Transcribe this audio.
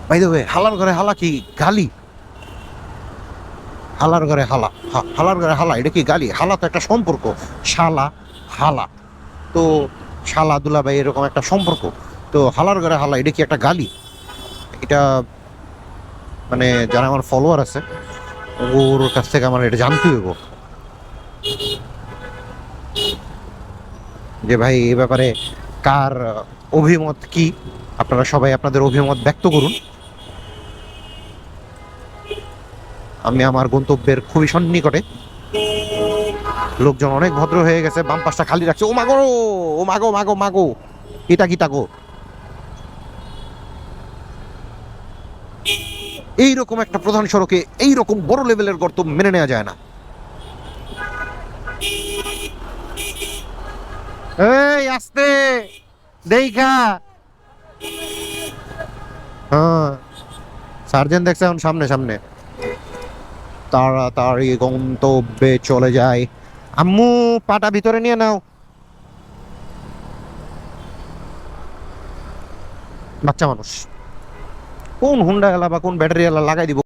By the way, হালার ঘরে হালা কি গালি? হালার ঘরে হালা, হালার ঘরে হালা এটা কি গালি? হালা তো একটা সম্পর্ক, শালা হালা। তো শালা দুলাভাই এরকম একটা সম্পর্ক, তো হালার ঘরে হালা এটা কি একটা গালি? এটা মানে যারা আমার ফলোয়ার আছে ওর কাছ থেকে আমার এটা জানতে হইব যে ভাই এ ব্যাপারে কার অভিমত কি। আপনারা সবাই আপনাদের অভিমত ব্যক্ত করুন। আমি আমার গন্তব্যের খুবই সন্নিকটে। লোকজন অনেক ভদ্র হয়ে গেছে, বাম পাশটা খালি রাখছে। ও মাগো, ও মাগো মাগো মাগো, এটা কি তাগো? এইরকম একটা প্রধান সড়কে এইরকম বড় লেভেলের গর্ত মেনে নেওয়া যায় না। এই আস্তে দেইখা। হ্যাঁ, সার্জেন্ট দেখছে এখন সামনে সামনে। তাড়াতাড়ি গন্তব্যে চলে যায়। আম্মু পাটা ভিতরে নিয়ে নাও। বাচ্চা মানুষ কোন হুন্ডা এলা বা কোন ব্যাটারি এলা লাগাই দিব।